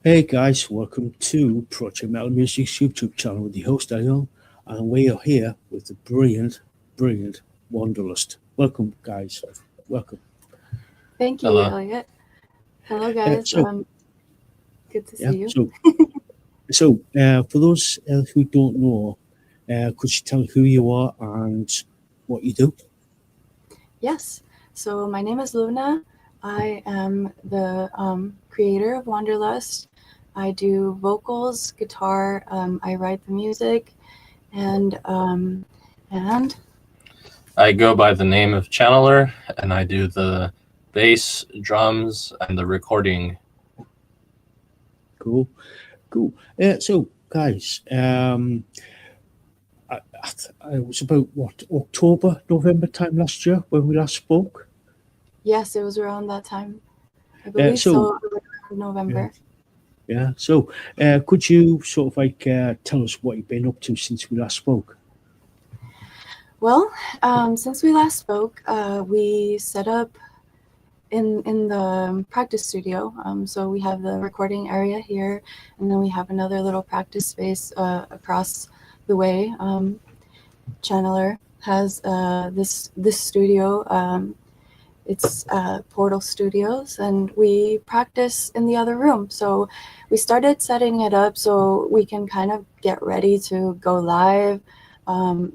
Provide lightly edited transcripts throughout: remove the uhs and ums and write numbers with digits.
Hey guys, welcome to Project Metal Music's YouTube channel with the host Daniel, and we are here with the brilliant Wanderlust. Welcome, guys. Welcome. Thank you, Hello. Elliot. Hello, guys. So, Good to yeah, see you. for those who don't know, could you tell who you are and what you do? Yes. So my name is Luna. I am the creator of Wanderlust. I do vocals, guitar. I write the music, and I go by the name of Channeler, and I do the bass, drums, and the recording. Cool. So, guys, it was about October, November time last year when we last spoke. yes, it was around that time. I believe so- around November. Yeah. So, could you sort of like tell us what you've been up to since we last spoke? Well, since we last spoke, we set up in the practice studio. So we have the recording area here, and then we have another little practice space across the way. Channeler has this studio. It's Portal Studios, and we practice in the other room. So we started setting it up so we can kind of get ready to go live.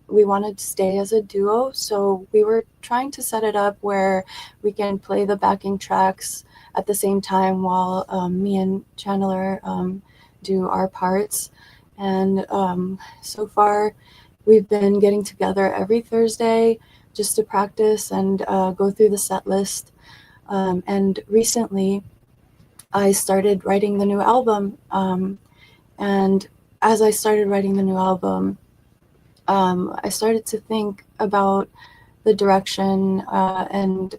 We wanted to stay as a duo, so we were trying to set it up where we can play the backing tracks at the same time while me and Channeler do our parts. And so far, we've been getting together every Thursday just to practice and go through the set list. And recently, I started writing the new album. And as I started writing the new album, I started to think about the direction, and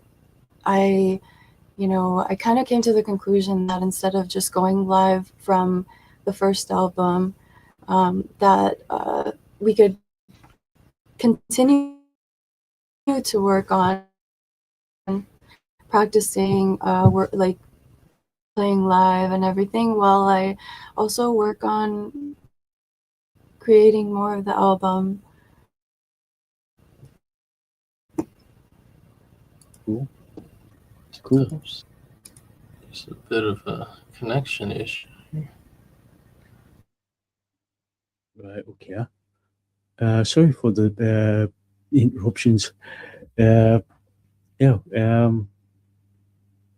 I kind of came to the conclusion that instead of just going live from the first album, that we could continue to work on practicing, work like playing live and everything, while I also work on creating more of the album. Cool. There's a bit of a connection issue. Right. Okay. Sorry for the interruptions. Yeah.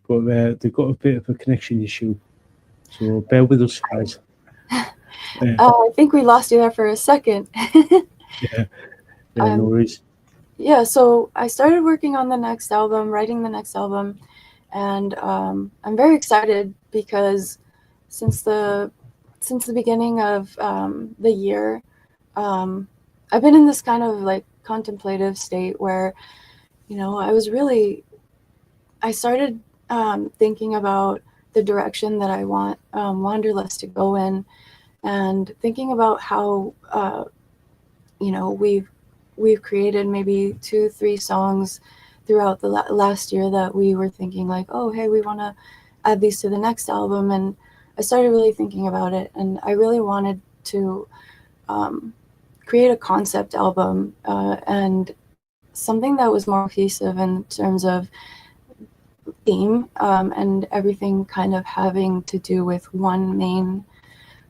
But they've got a bit of a connection issue, so bear with us, guys. I think we lost you there for a second. Yeah. No worries. Yeah, so I started working on the next album, writing the next album, and I'm very excited because since the beginning of the year, I've been in this kind of like contemplative state where, I started thinking about the direction that I want Wanderlust to go in, and thinking about how we've created maybe 2-3 songs throughout the last year that we were thinking like, oh, hey, we want to add these to the next album. And I started really thinking about it, and I really wanted to create a concept album, and something that was more cohesive in terms of theme, and everything kind of having to do with one main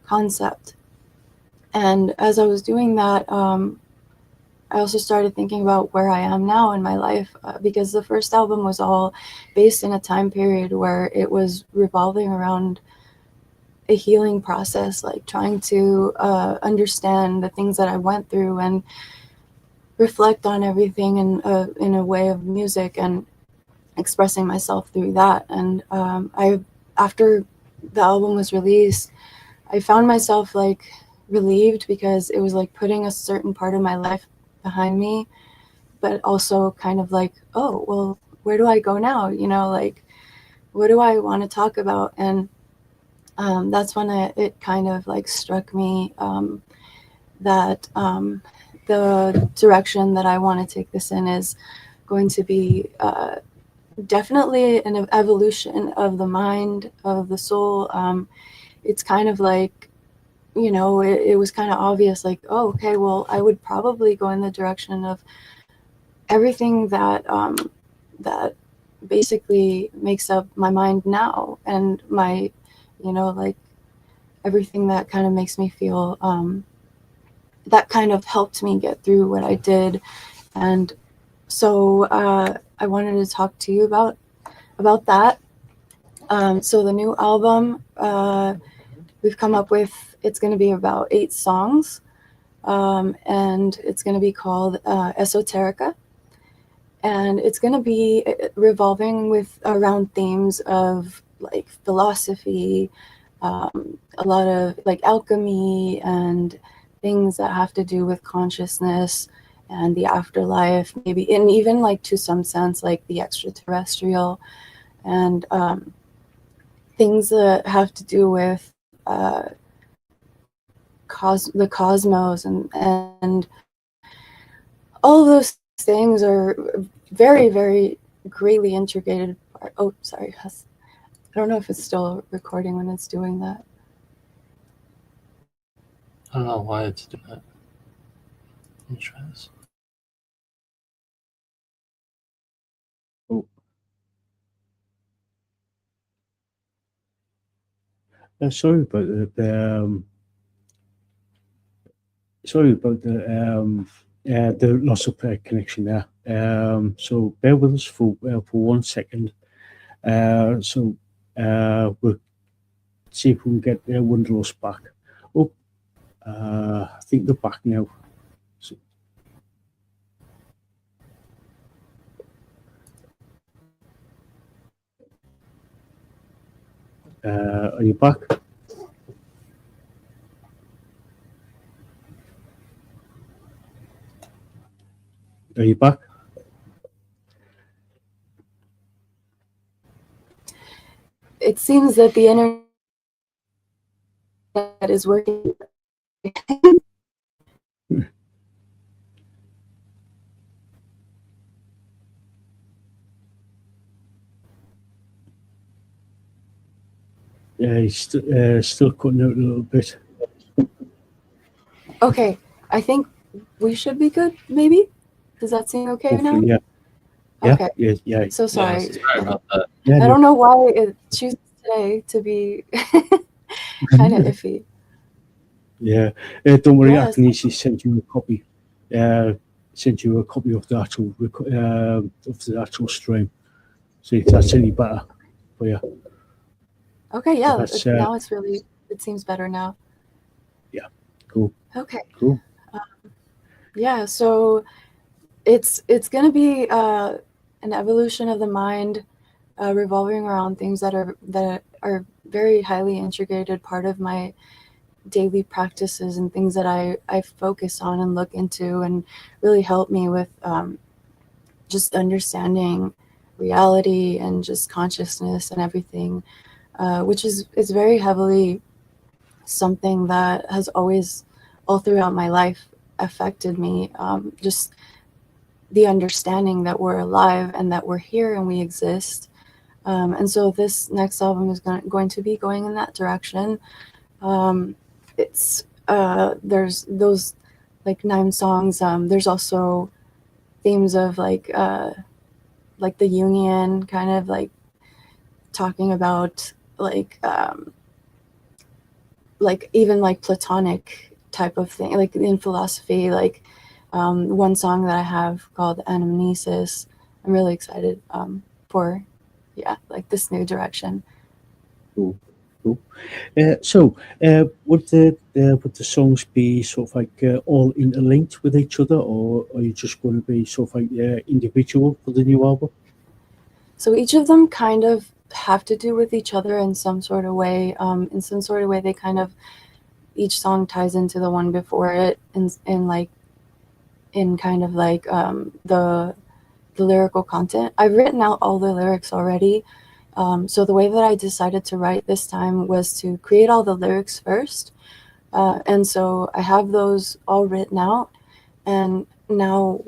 concept. And as I was doing that, I also started thinking about where I am now in my life, because the first album was all based in a time period where it was revolving around a healing process, like trying to understand the things that I went through and reflect on everything in a way of music and expressing myself through that. And after the album was released, I found myself like relieved, because it was like putting a certain part of my life behind me, but also kind of like, oh, well, where do I go now? Like, what do I want to talk about? And that's when it kind of like struck me that the direction that I want to take this in is going to be definitely an evolution of the mind, of the soul. It's kind of like, it was kind of obvious, like, oh, okay, well, I would probably go in the direction of everything that that basically makes up my mind now, and my, like everything that kind of makes me feel, that kind of helped me get through what I did. And so I wanted to talk to you about that. So the new album, we've come up with, it's going to be about 8 songs, and it's going to be called Esoterica. And it's going to be revolving around themes of like philosophy, a lot of like alchemy, and things that have to do with consciousness and the afterlife, maybe, and even like to some sense like the extraterrestrial, and things that have to do with the cosmos, and all of those things are very, very greatly integrated. Oh, sorry, I don't know if it's still recording when it's doing that. I don't know why it's doing that. Let me try this. Oh. Sorry about the loss of connection there. So bear with us for 1 second. So we'll see if we can get Wonderlust back. Oh, I think they're back now. So, are you back? Are you back? It seems that the internet is working. Yeah, he's still cutting out a little bit. Okay, I think we should be good, maybe? Does that seem okay Hopefully, now? yeah. Okay. Yeah. So sorry. Yeah, sorry about that. Yeah, I no, don't know why it chooses today to be kind of iffy. yeah. Don't worry, I Yes. can easily send you a copy. Send you a copy of the actual stream. See if that's any better for you. Okay, yeah, That's now it seems better now. cool. Okay. Cool. Yeah, so it's going to be an evolution of the mind, revolving around things that are very highly integrated part of my daily practices, and things that I focus on and look into, and really help me with just understanding reality and just consciousness and everything, which is very heavily something that has always, all throughout my life, affected me. Just the understanding that we're alive and that we're here and we exist. And so this next album is going to be going in that direction. It's there's those like 9 songs. There's also themes of like the Jungian, kind of like talking about like even like Platonic type of thing, like in philosophy, like one song that I have called Anamnesis. I'm really excited for, like this new direction. Cool. So would the songs be sort of like all interlinked with each other, or are you just going to be sort of like individual for the new album? So each of them kind of have to do with each other in some sort of way. In some sort of way, they kind of, each song ties into the one before it, in kind of like the lyrical content. I've written out all the lyrics already. So the way that I decided to write this time was to create all the lyrics first. And so I have those all written out. And now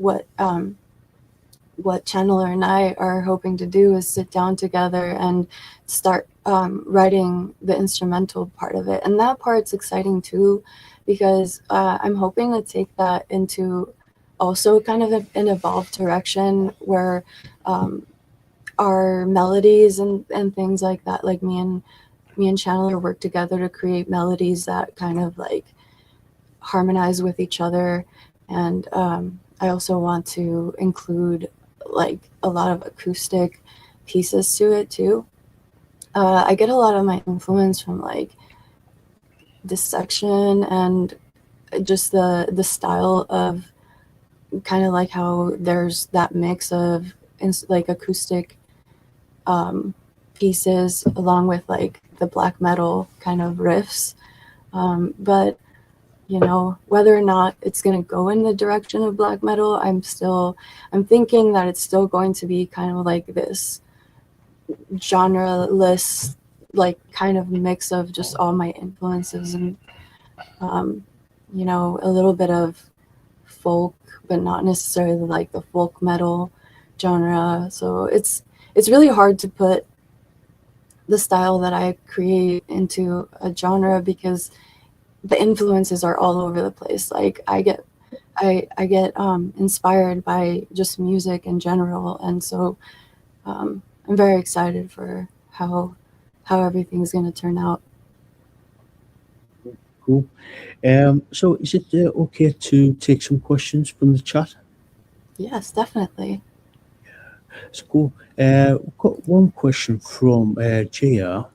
what Channeler and I are hoping to do is sit down together and start writing the instrumental part of it. And that part's exciting too, because I'm hoping to take that into also kind of an evolved direction where our melodies and things like that, like me and Channeler work together to create melodies that kind of like harmonize with each other. And I also want to include like a lot of acoustic pieces to it too. I get a lot of my influence from like dissection and just the style of kind of like how there's that mix of like acoustic pieces along with like the black metal kind of riffs. But you know, whether or not it's going to go in the direction of black metal, I'm thinking that it's still going to be kind of like this genre-less, like kind of mix of just all my influences and, you know, a little bit of folk, but not necessarily like the folk metal genre. So it's really hard to put the style that I create into a genre because the influences are all over the place. Like I get inspired by just music in general, and so I'm very excited for how everything's going to turn out. Cool. So is it okay to take some questions from the chat? Yes, definitely. So cool. We've got one question from Jia.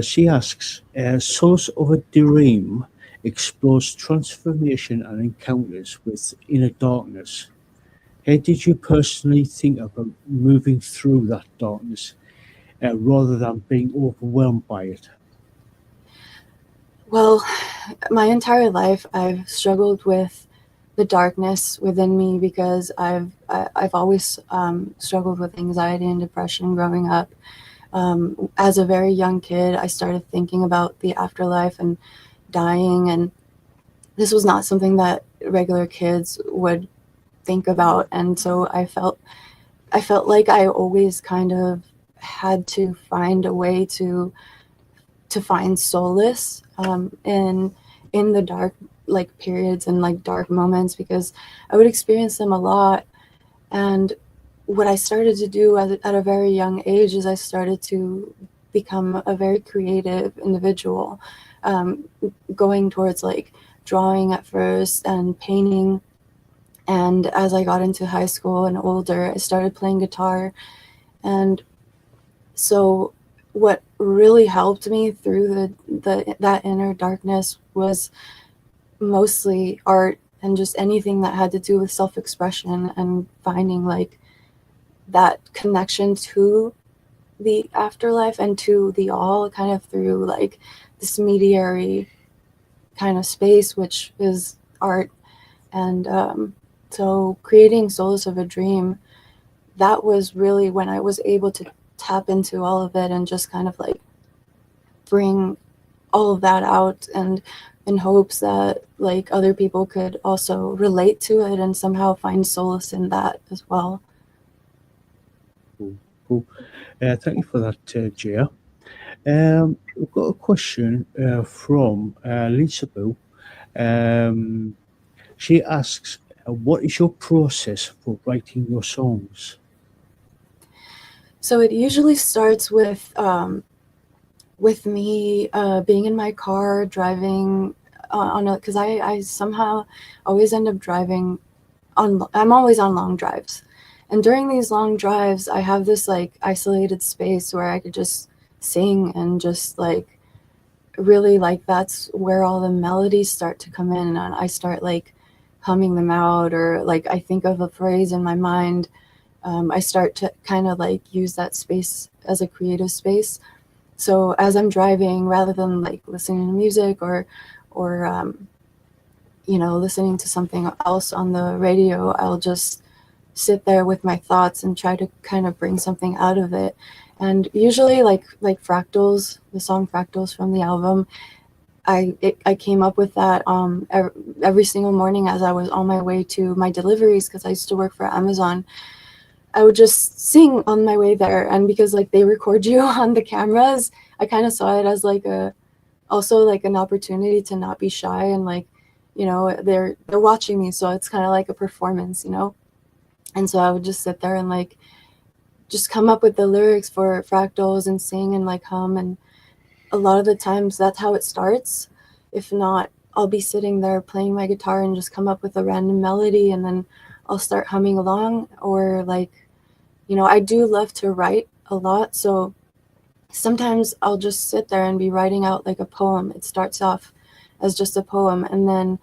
She asks, Source of a Dream explores transformation and encounters with inner darkness. How did you personally think about moving through that darkness rather than being overwhelmed by it? Well, my entire life I've struggled with the darkness within me because I've always struggled with anxiety and depression growing up. As a very young kid, I started thinking about the afterlife and dying, and this was not something that regular kids would think about. And so I felt like I always kind of had to find a way to find solace in the dark like periods and like dark moments, because I would experience them a lot. And what I started to do at a very young age is I started to become a very creative individual, going towards like drawing at first and painting. And as I got into high school and older, I started playing guitar. And so what really helped me through that inner darkness was mostly art and just anything that had to do with self-expression and finding like that connection to the afterlife and to the all kind of through like this mediary kind of space, which is art. And so creating Solace of a Dream, that was really when I was able to tap into all of it and just kind of like bring all of that out, and in hopes that like other people could also relate to it and somehow find solace in that as well. Cool. Thank you for that, Jia. We've got a question from Lisaboo. She asks, what is your process for writing your songs? So it usually starts with me being in my car driving on a, because I somehow always end up driving on, I'm always on long drives. And during these long drives, I have this like isolated space where I could just sing and just like really like that's where all the melodies start to come in, and I start like humming them out, or like I think of a phrase in my mind. I start to kind of like use that space as a creative space. So as I'm driving, rather than like listening to music or you know, listening to something else on the radio, I'll just sit there with my thoughts and try to kind of bring something out of it. And usually like Fractals, the song Fractals from the album, I came up with that every single morning as I was on my way to my deliveries, because I used to work for Amazon. I would just sing on my way there. And because like they record you on the cameras, I kind of saw it as like also like an opportunity to not be shy, and like, you know, they're watching me, so it's kind of like a performance, you know. And so I would just sit there and like just come up with the lyrics for fractals and sing and like hum, and a lot of the times that's how it starts. If not, I'll be sitting there playing my guitar and just come up with a random melody, and then I'll start humming along. Or like, you know, I do love to write a lot, so sometimes I'll just sit there and be writing out like a poem. It starts off as just a poem, and then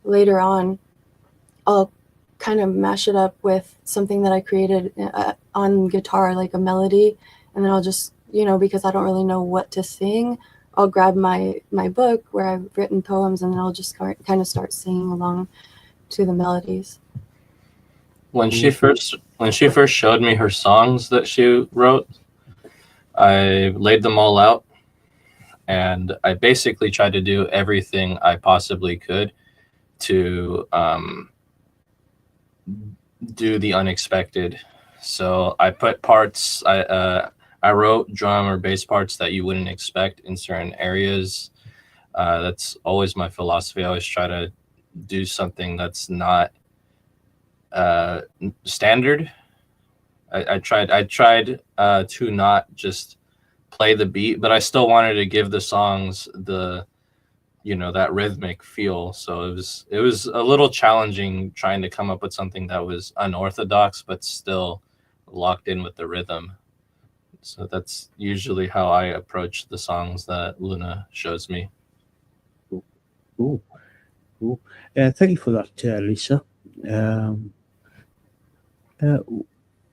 later on I'll kind of mash it up with something that I created on guitar, like a melody, and then I'll just, you know, because I don't really know what to sing, I'll grab my book where I've written poems, and then I'll just kind of start singing along to the melodies. When she first showed me her songs that she wrote, I laid them all out, and I basically tried to do everything I possibly could to do the unexpected. So I put parts. I wrote drum or bass parts that you wouldn't expect in certain areas. That's always my philosophy. I always try to do something that's not standard. I tried to not just play the beat, but I still wanted to give the songs the, you know, that rhythmic feel. So it was a little challenging trying to come up with something that was unorthodox but still locked in with the rhythm. So that's usually how I approach the songs that Luna shows me. Cool. Thank you for that, Lisa.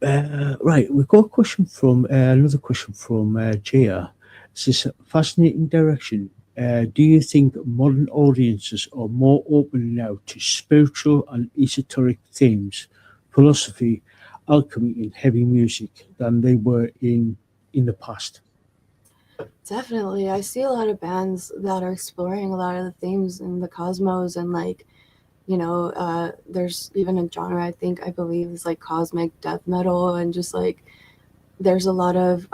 Right, we've got a question from another question from Jaya. This is a fascinating direction. Do you think modern audiences are more open now to spiritual and esoteric themes, philosophy, alchemy, and heavy music than they were in the past? Definitely. I see a lot of bands that are exploring a lot of the themes in the cosmos, and like, you know, there's even a genre I believe is like cosmic death metal, and just like there's a lot of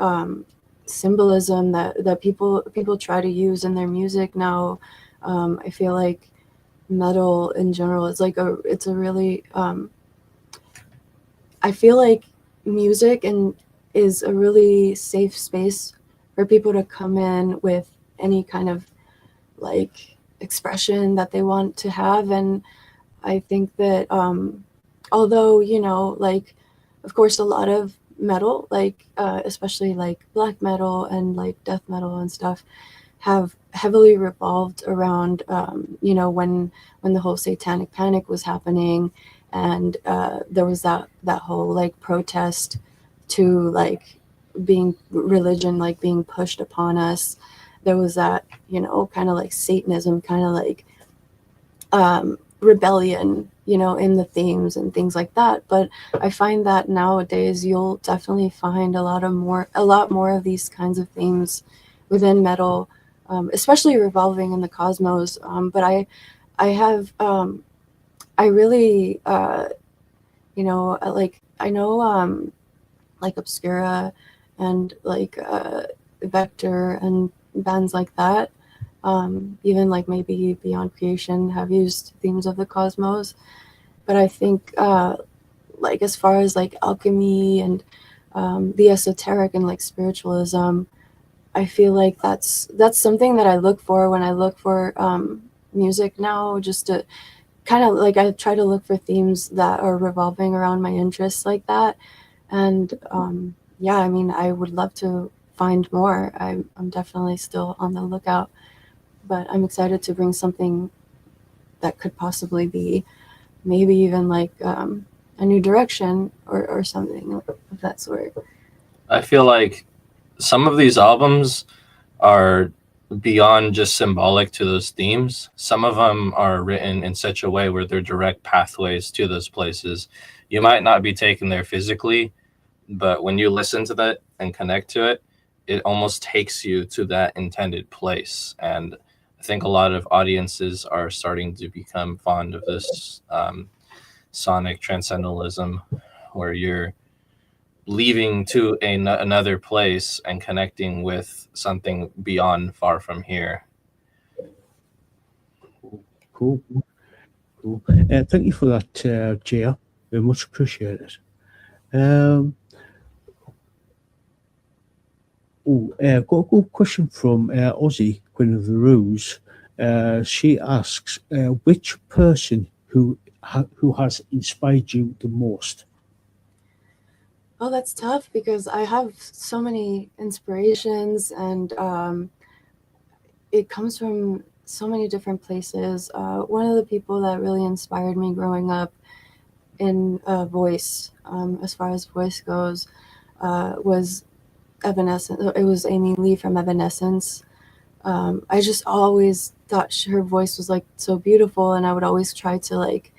symbolism that people try to use in their music now. I feel like metal in general is like it's a really I feel like music is a really safe space for people to come in with any kind of like expression that they want to have. And I think that although, you know, like, of course, a lot of metal, like especially like black metal and like death metal and stuff, have heavily revolved around, you know, when the whole satanic panic was happening, and there was that whole like protest to like being religion like being pushed upon us. There was that, you know, kind of like Satanism, kind of like rebellion, you know, in the themes and things like that. But I find that nowadays you'll definitely find a lot more of these kinds of themes within metal, especially revolving in the cosmos. But I have I really you know, like I know like Obscura and like Vector and bands like that, even like maybe Beyond Creation have used themes of the cosmos. But I think like as far as like alchemy and the esoteric and like spiritualism, I feel like that's something that I look for when I look for music now, just to kind of like I try to look for themes that are revolving around my interests like that. And yeah, I mean, I would love to find more. I'm definitely still on the lookout, but I'm excited to bring something that could possibly be maybe even like a new direction or something of that sort. I feel like some of these albums are beyond just symbolic to those themes. Some of them are written in such a way where they're direct pathways to those places. You might not be taken there physically, but when you listen to that and connect to it, it almost takes you to that intended place. And I think a lot of audiences are starting to become fond of this sonic transcendentalism, where you're leaving to another place and connecting with something beyond, far from here. Cool. Thank you for that, Jia. Very much appreciated. Got a good question from Ozzy, Queen of the Ruse. She asks, which person who has inspired you the most? Oh, that's tough because I have so many inspirations, and it comes from so many different places. One of the people that really inspired me growing up in voice, as far as voice goes, was Evanescence. It was Amy Lee from Evanescence. I just always thought her voice was like so beautiful, and I would always try to like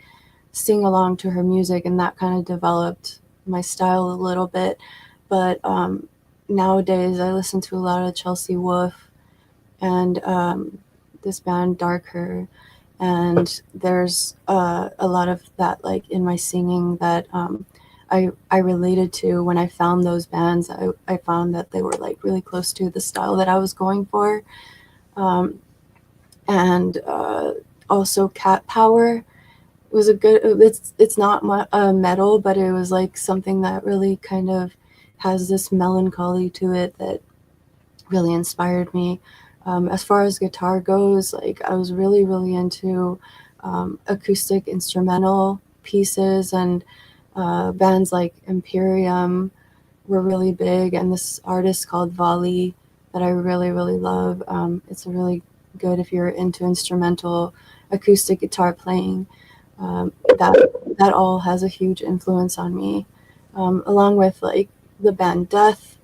sing along to her music, and that kind of developed my style a little bit. But nowadays I listen to a lot of Chelsea Wolfe and this band Darker, and there's a lot of that like in my singing that I related to. When I found those bands, I found that they were like really close to the style that I was going for. And also Cat Power was a good, it's not metal, but it was like something that really kind of has this melancholy to it that really inspired me. As far as guitar goes, like I was really into acoustic instrumental pieces, and bands like Imperium were really big, and this artist called Volley that I really love. It's really good if you're into instrumental acoustic guitar playing. That all has a huge influence on me, along with like the band Death.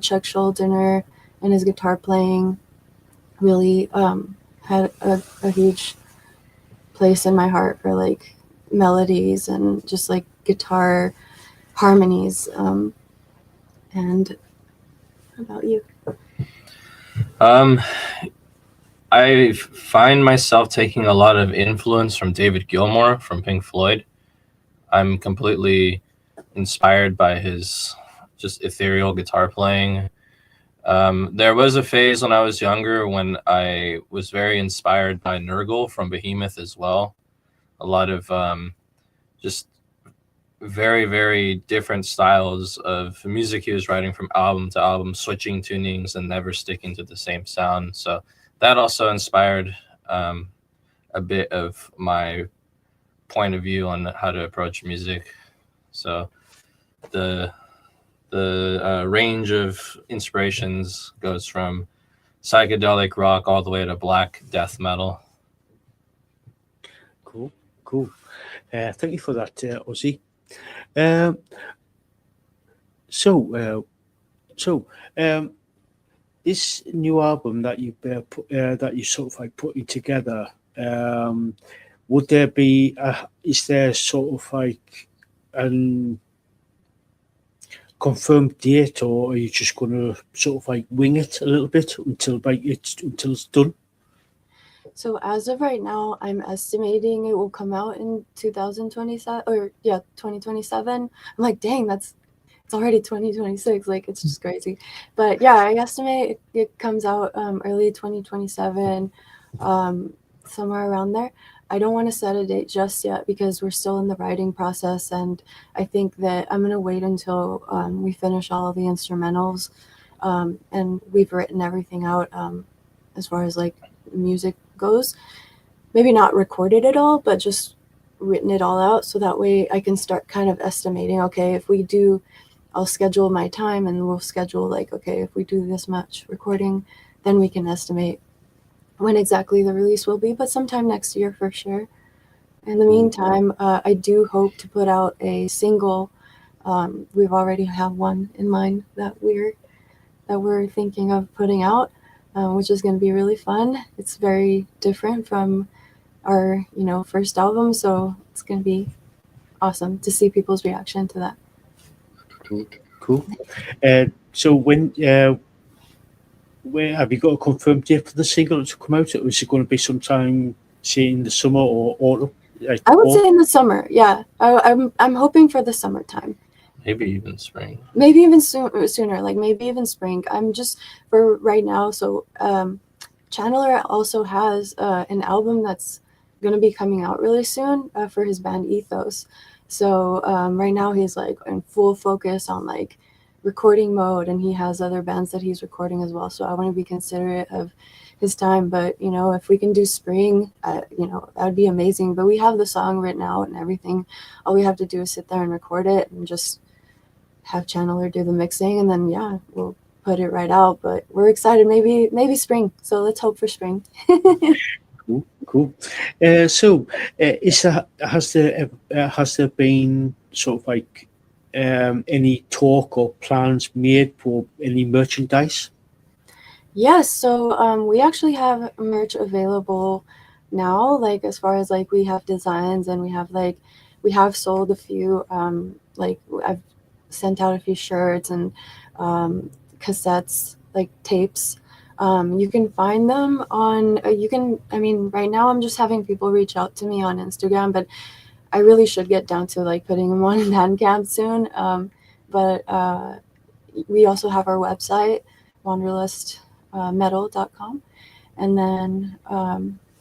Chuck Schuldiner and his guitar playing really had a huge place in my heart for like melodies and just like guitar harmonies. And how about you? I find myself taking a lot of influence from David Gilmour from Pink Floyd. I'm completely inspired by his just ethereal guitar playing. There was a phase when I was younger when I was very inspired by Nurgle from Behemoth as well. A lot of just very different styles of music he was writing from album to album, switching tunings and never sticking to the same sound. So that also inspired a bit of my point of view on how to approach music. So the range of inspirations goes from psychedelic rock all the way to black death metal. Cool. Thank you for that, Ozzy. This new album that you that you sort of like putting together, would there be is there sort of like an confirmed date, or are you just going to sort of like wing it a little bit until it's done? So as of right now, I'm estimating it will come out in 2027 or 2027. I'm like, dang, it's already 2026. Like, it's just crazy. But yeah, I estimate it comes out early 2027, somewhere around there. I don't want to set a date just yet because we're still in the writing process, and I think that I'm going to wait until we finish all of the instrumentals and we've written everything out as far as like music goes. Maybe not recorded it all, but just written it all out, so that way I can start kind of estimating, okay, if we do, I'll schedule my time and we'll schedule like, okay, if we do this much recording, then we can estimate when exactly the release will be, but sometime next year for sure. In the meantime, I do hope to put out a single. We've already have one in mind that we're thinking of putting out, which is going to be really fun. It's very different from our first album, so it's going to be awesome to see people's reaction to that. Cool. So where have you got a confirmed date for the single to come out? Or is it going to be sometime, say, in the summer or autumn? I would say in the summer. Yeah, I'm hoping for the summertime. Maybe even spring. Maybe even sooner, like maybe even spring. I'm just for right now. So Chandler also has an album that's going to be coming out really soon for his band Ethos. So right now he's like in full focus on like recording mode, and he has other bands that he's recording as well. So I want to be considerate of his time. But you know, if we can do spring, you know, that would be amazing. But we have the song written out and everything. All we have to do is sit there and record it and just have Chandler do the mixing, and then yeah, we'll put it right out. But we're excited. Maybe spring. So let's hope for spring. Cool. So, has there been sort of like any talk or plans made for any merchandise? Yes. So we actually have merch available now. Like as far as like we have designs, and we have sold a few. Like I've sent out a few shirts and cassettes, like tapes. You can find them on, I mean, right now I'm just having people reach out to me on Instagram, but I really should get down to like putting them on Bandcamp soon. But we also have our website, wanderlustmetal.com. And then,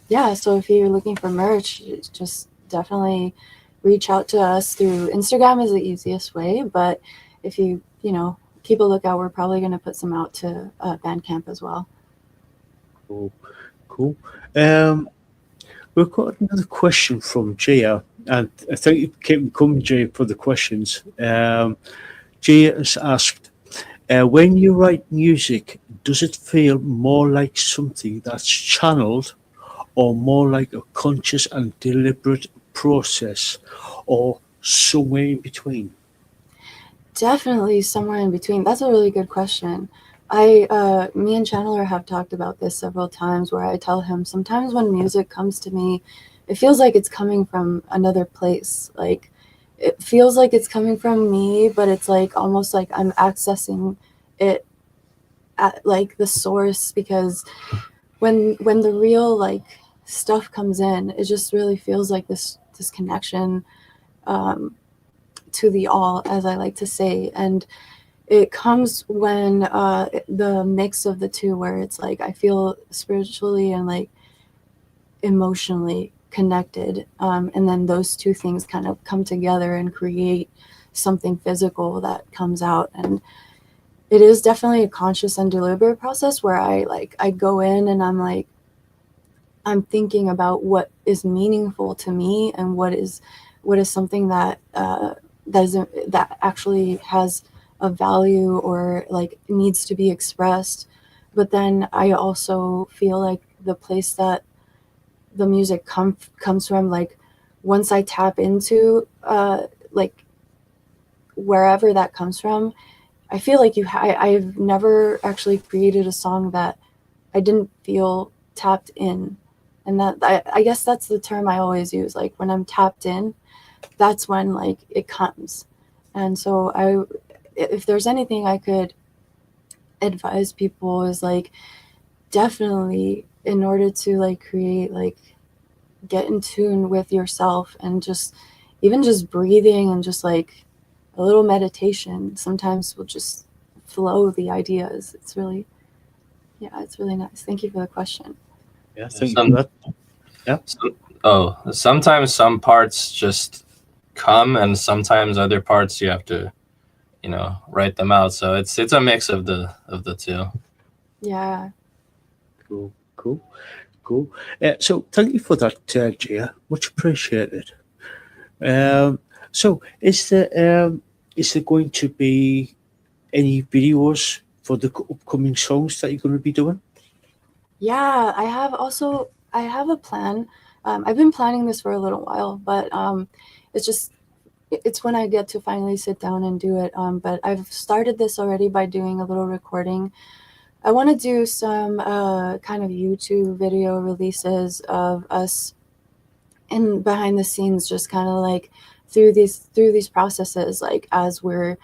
yeah, so if you're looking for merch, just definitely reach out to us through Instagram is the easiest way. But if you know, keep a lookout, we're probably going to put some out to Bandcamp as well. Cool. We've got another question from Jaya, and I think you keep coming, Jaya, for the questions. Jaya has asked, when you write music, does it feel more like something that's channeled, or more like a conscious and deliberate process, or somewhere in between? Definitely somewhere in between. That's a really good question. Me and Chandler have talked about this several times, where I tell him sometimes when music comes to me, it feels like it's coming from another place. Like it feels like it's coming from me, but it's like almost like I'm accessing it at like the source, because when the real like stuff comes in, it just really feels like this connection to the all, as I like to say. And it comes when the mix of the two, where it's like I feel spiritually and like emotionally connected, and then those two things kind of come together and create something physical that comes out. And it is definitely a conscious and deliberate process, where I go in and I'm thinking about what is meaningful to me, and what is something that that actually has a value, or like needs to be expressed. But then I also feel like the place that the music comes from, like once I tap into like wherever that comes from, I feel like I've never actually created a song that I didn't feel tapped in. And that I guess that's the term I always use. Like when I'm tapped in, that's when like it comes. And so if there's anything I could advise people, is like definitely, in order to like create, like get in tune with yourself, and just even just breathing and just like a little meditation sometimes will just flow the ideas. It's really, yeah, it's really nice. Thank you for the question. Yeah, thank you for that. Yeah. Sometimes some parts just come, and sometimes other parts you have to, write them out. So it's a mix of the two. Yeah. Cool. So thank you for that, Jaya. Much appreciated. So is there going to be any videos for the upcoming songs that you're going to be doing? Yeah, I have a plan. I've been planning this for a little while, but it's when I get to finally sit down and do it. But I've started this already by doing a little recording. I want to do some kind of YouTube video releases of us in behind the scenes, just kind of like through these processes, like as we're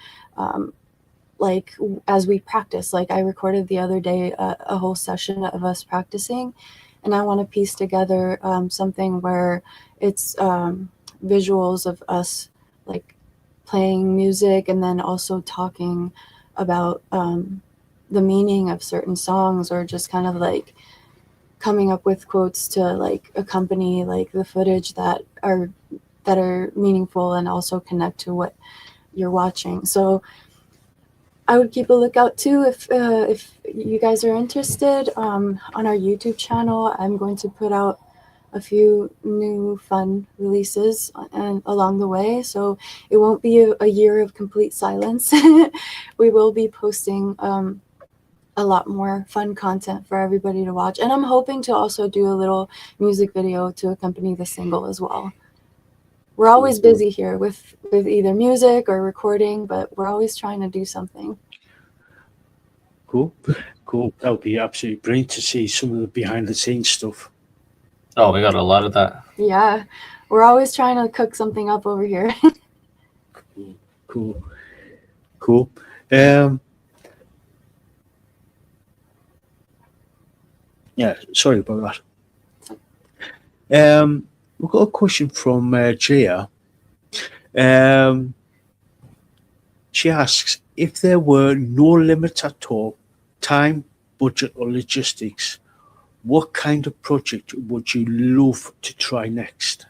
like as we practice. Like I recorded the other day a whole session of us practicing, and I want to piece together something where it's visuals of us like playing music and then also talking about the meaning of certain songs, or just kind of like coming up with quotes to like accompany like the footage that are meaningful and also connect to what you're watching. So I would keep a lookout too if you guys are interested. On our YouTube channel, I'm going to put out a few new fun releases and along the way, so it won't be a year of complete silence. We will be posting a lot more fun content for everybody to watch, and I'm hoping to also do a little music video to accompany the single as well. We're always busy here with either music or recording, but we're always trying to do something. Cool. That would be absolutely brilliant to see some of the behind the scenes stuff. Oh, we got a lot of that. Yeah, we're always trying to cook something up over here. Cool. Yeah, sorry about that. We've got a question from Gia. She asks, if there were no limit at all, time, budget, or logistics, what kind of project would you love to try next?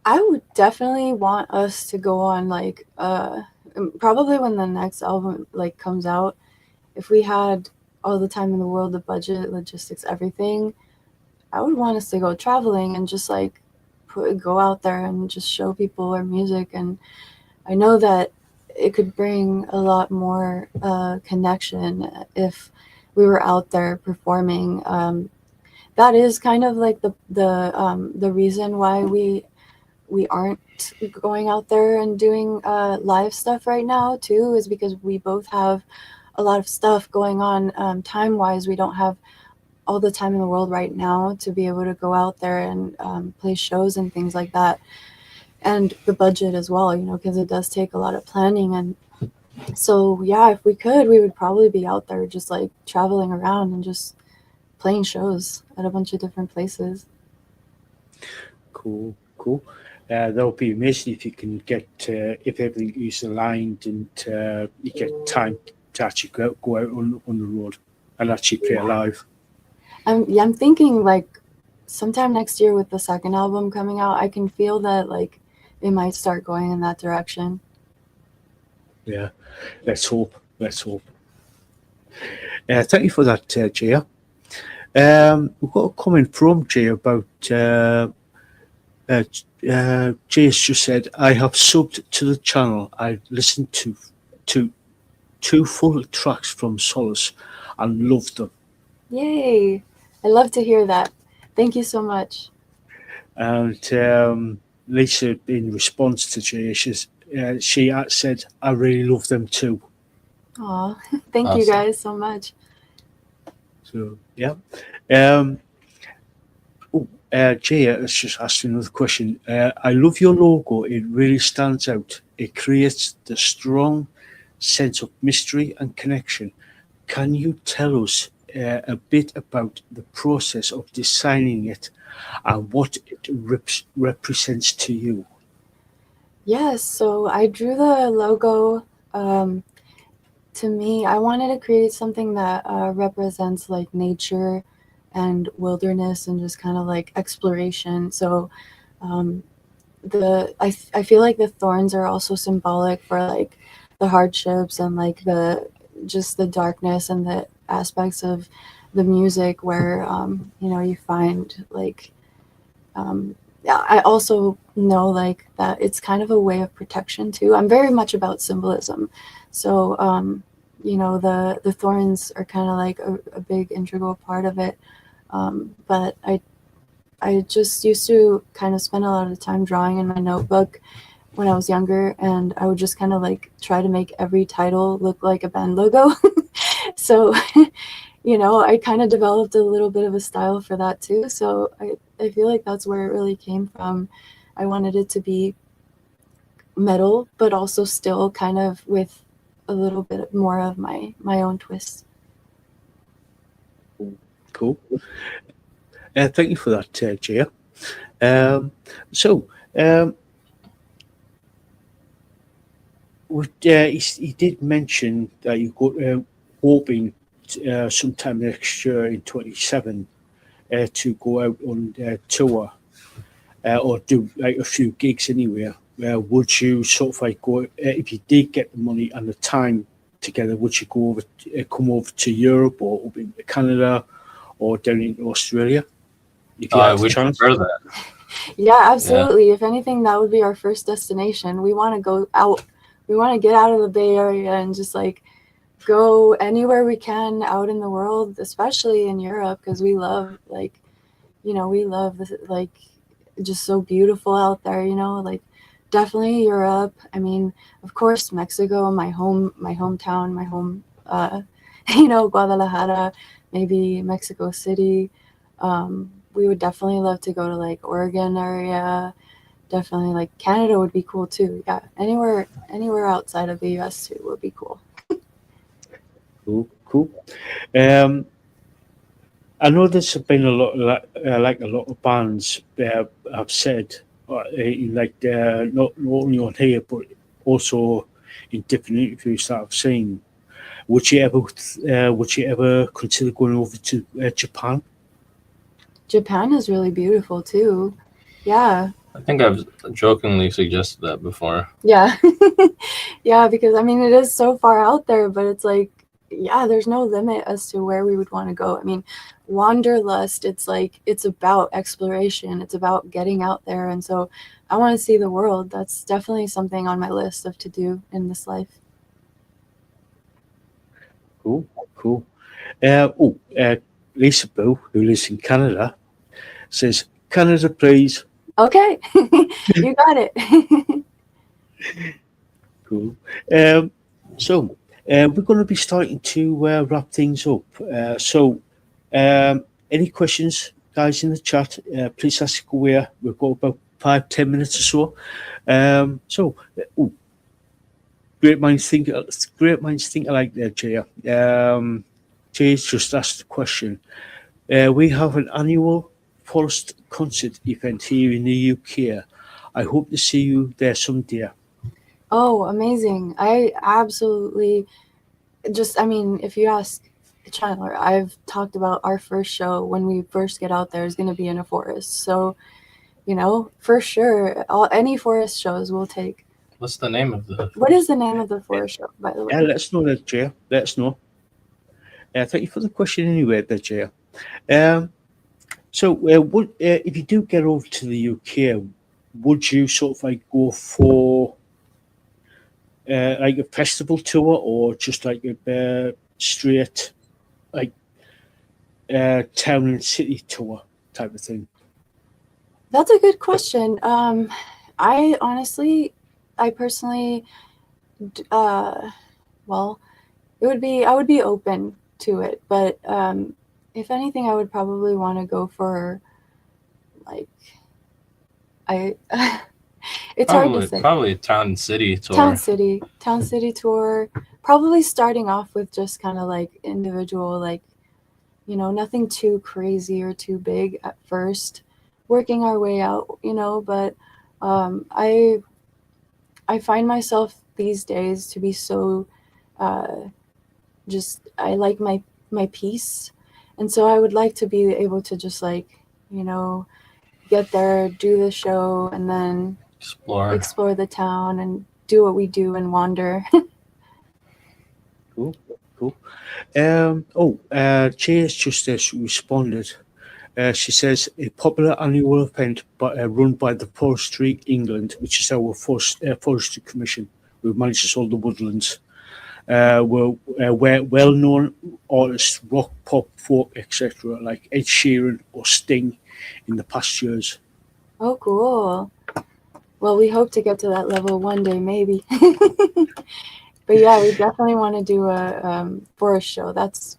I would definitely want us to go on like probably when the next album like comes out, if we had all the time in the world, the budget, logistics, everything, I would want us to go traveling and just like go out there and just show people our music. And I know that it could bring a lot more connection if we were out there performing. That is kind of like the reason why we aren't going out there and doing live stuff right now too, is because we both have a lot of stuff going on time-wise. We don't have all the time in the world right now to be able to go out there and play shows and things like that. And the budget as well, you know, because it does take a lot of planning. And so, yeah, if we could, we would probably be out there just like traveling around and just playing shows at a bunch of different places. Cool. That would be amazing if you can get, if everything is aligned and you get time to actually go out on the road and actually play live. I'm thinking like sometime next year with the second album coming out, I can feel that like it might start going in that direction. Yeah, let's hope. Thank you for that, Gia. We've got a comment from Gia about Gia's just said, I have subbed to the channel. I listened to two full tracks from Solace and loved them. Yay! I love to hear that. Thank you so much. And Lisa, in response to Gia, she said, I really love them too. Aw, thank Awesome. you guys so much. So, yeah. Gia has just asked another question. I love your logo. It really stands out. It creates the strong sense of mystery and connection. Can you tell us a bit about the process of designing it and what it represents to you? Yes, so I drew the logo. To me, I wanted to create something that represents like nature and wilderness and just kind of like exploration. So I feel like the thorns are also symbolic for like the hardships and like the darkness and the aspects of the music where you know, you find like yeah, I also know like that it's kind of a way of protection too. I'm very much about symbolism. So you know, the thorns are kind of like a big integral part of it. But I just used to kind of spend a lot of time drawing in my notebook when I was younger, and I would just kind of like try to make every title look like a band logo. So, you know, I kind of developed a little bit of a style for that too. So I feel like that's where it really came from. I wanted it to be metal, but also still kind of with a little bit more of my own twist. Cool. Thank you for that, Gia. So, he did mention that you got hoping sometime next year in 27 to go out on tour or do like a few gigs anywhere. Would you sort of like go if you did get the money and the time together? Would you go over, come over to Europe or up into Canada or down in Australia? If you I had the would chance. prefer that. Yeah, absolutely. If anything, that would be our first destination. We want to go out. We want to get out of the Bay Area and just like go anywhere we can out in the world, especially in Europe, because we love like, we love this, like just so beautiful out there, like definitely Europe. I mean, of course, Mexico, my hometown, my home, Guadalajara, maybe Mexico City. We would definitely love to go to like Oregon area. Definitely like Canada would be cool too. Yeah, anywhere outside of the US too would be cool. Cool. I know there's been a lot, like a lot of bands have said, not only on here but also in different interviews that I've seen. Would you ever consider going over to Japan? Japan is really beautiful too. Yeah. I think I've jokingly suggested that before. Yeah. Yeah, because I mean, it is so far out there, but it's like, yeah, there's no limit as to where we would want to go. I mean, wanderlust, it's like, it's about exploration. It's about getting out there. And so I want to see the world. That's definitely something on my list of to do in this life. Cool. Lisaboo, who lives in Canada, says, Canada, please. Okay. You got it. Cool. So we're going to be starting to wrap things up. Any questions, guys, in the chat? Please ask away. We've got about 5-10 minutes or so. Great minds think alike there, Jay. Jay's just asked the question. We have an annual Forest concert event here in the UK. I hope to see you there someday. Oh, amazing. I absolutely I mean, if you ask Chandler, I've talked about our first show when we first get out there is going to be in a forest. So, for sure, any forest shows we'll take. What's the name of the? What is the name of the forest show, by the way? Yeah, let us know that, Jay. Let us know. Thank you for the question anyway, there, Jay. If you do get over to the UK, would you sort of like go for like a festival tour or just like a straight like town and city tour type of thing? That's a good question. I personally, well, I would be open to it, but if anything, I would probably want to go for like it's hard to say. Probably town city tour. Town city tour. Probably starting off with just kind of like individual, like nothing too crazy or too big at first. Working our way out, But I find myself these days to be so I like my peace, and so I would like to be able to just like get there, do the show, and then explore the town and do what we do and wander. Cool. Jay has just responded. She says a popular annual event run by the Forestry England, which is our forestry commission, who manages all the woodlands. Where well-known artists, rock, pop, folk, etc., like Ed Sheeran or Sting, in the past years. Oh, cool. Well, we hope to get to that level one day, maybe. But yeah, we definitely want to do a forest show. That's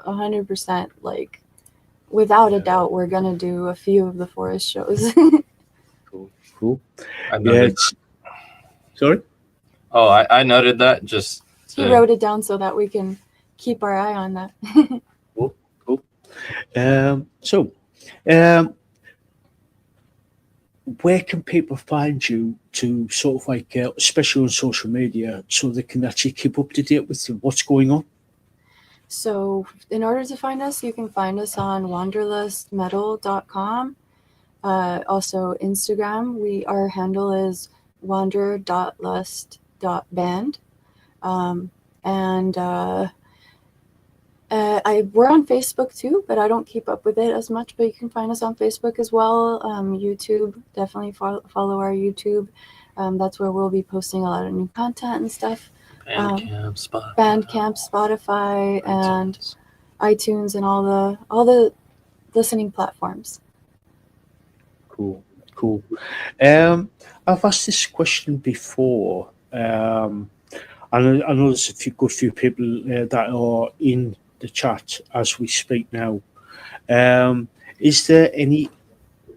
100% like, without a doubt, we're gonna do a few of the forest shows. Cool. Sorry? Oh, I noted that. Just he wrote it down so that we can keep our eye on that. Cool. where can people find you to sort of like, especially on social media, so they can actually keep up to date with what's going on? So in order to find us, you can find us on wanderlustmetal.com. Also Instagram, our handle is wander.lust.band. We're on Facebook too, but I don't keep up with it as much. But you can find us on Facebook as well. YouTube, definitely follow our YouTube. That's where we'll be posting a lot of new content and stuff. Bandcamp, Spotify, and iTunes, and all the listening platforms. Cool. I've asked this question before. I know there's a good few people that are in the chat as we speak now. Is there any?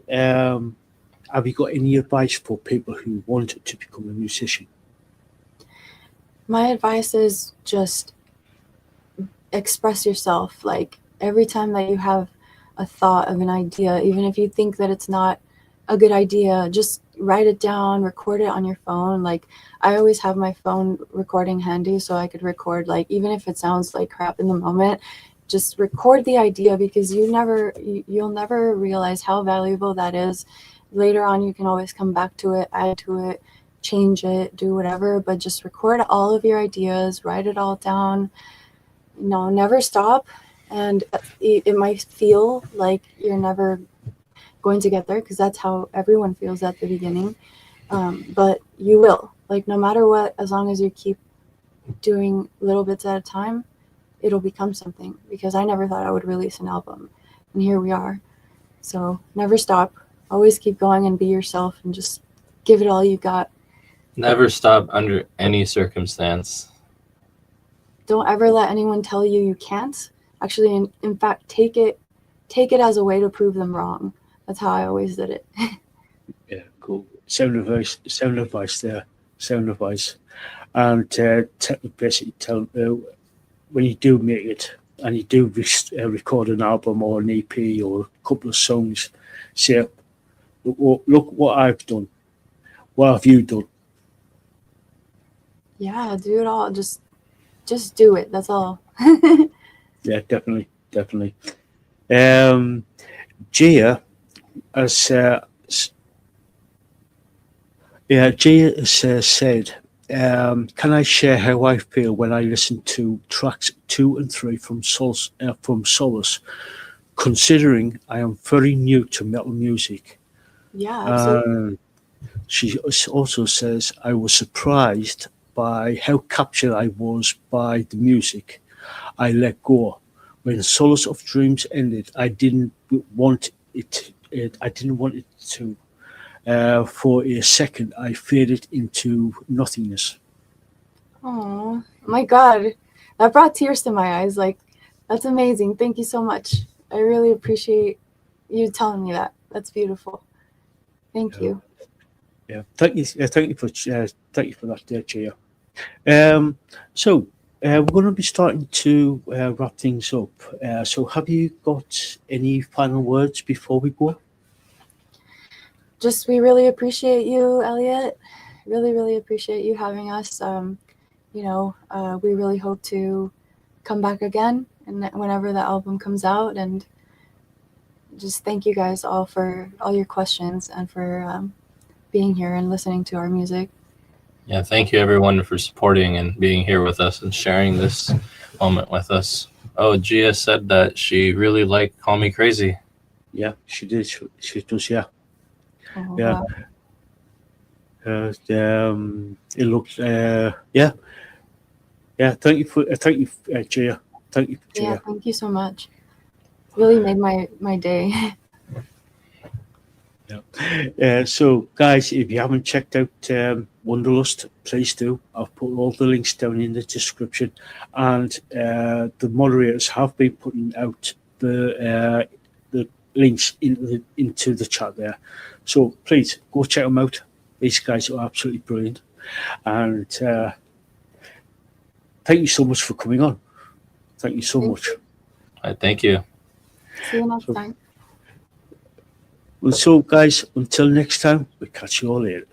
Have you got any advice for people who want to become a musician? My advice is just express yourself. Like every time that you have a thought of an idea, even if you think that it's not a good idea, just write it down, record it on your phone. Like I always have my phone recording handy so I could record, like even if it sounds like crap in the moment, just record the idea, because you'll never realize how valuable that is. Later on, you can always come back to it, add to it, change it, do whatever, but just record all of your ideas, write it all down. Never stop. And it might feel like you're never going to get there, because that's how everyone feels at the beginning. But you will, like, no matter what, as long as you keep doing little bits at a time, it'll become something. Because I never thought I would release an album, and here we are. So never stop. Always keep going and be yourself, and just give it all you got. Never stop under any circumstance. Don't ever let anyone tell you you can't. Actually, in fact, take it as a way to prove them wrong. That's how I always did it. Yeah, cool. Sound advice there. Sound advice. And basically tell when you do make it and you do record an album or an EP or a couple of songs, say, look what I've done. What have you done? Yeah, do it all. Just do it. That's all. Yeah, definitely. Gia has said, can I share how I feel when I listen to tracks 2 and 3 from Solace, considering I am very new to metal music? Yeah, absolutely. She also says, I was surprised by how captured I was by the music. I let go. When Solace of Dreams ended, I didn't want it to. For a second, I faded into nothingness. Oh my God, that brought tears to my eyes. Like, that's amazing. Thank you so much. I really appreciate you telling me that. That's beautiful. Thank you. Yeah, thank you for that, Gia. So we're going to be starting to wrap things up. So have you got any final words before we go? Just, we really appreciate you, Elliot. Really, really appreciate you having us. We really hope to come back again, and whenever the album comes out. And just thank you guys all for all your questions and for being here and listening to our music. Yeah, thank you everyone for supporting and being here with us and sharing this moment with us. Oh, Gia said that she really liked Call Me Crazy. Yeah, she did. She does, yeah. Oh, Yeah. wow. It looks, yeah. Thank you, Gia. Thank you, Gia. Yeah, thank you so much. Really made my day. Yeah. So, guys, if you haven't checked out Wanderlust, please do. I've put all the links down in the description, and the moderators have been putting out the links into the chat there. So please go check them out. These guys are absolutely brilliant, and thank you so much for coming on. Thank you so much. Thank you. See you next time. Well, so guys, until next time, we'll catch you all later.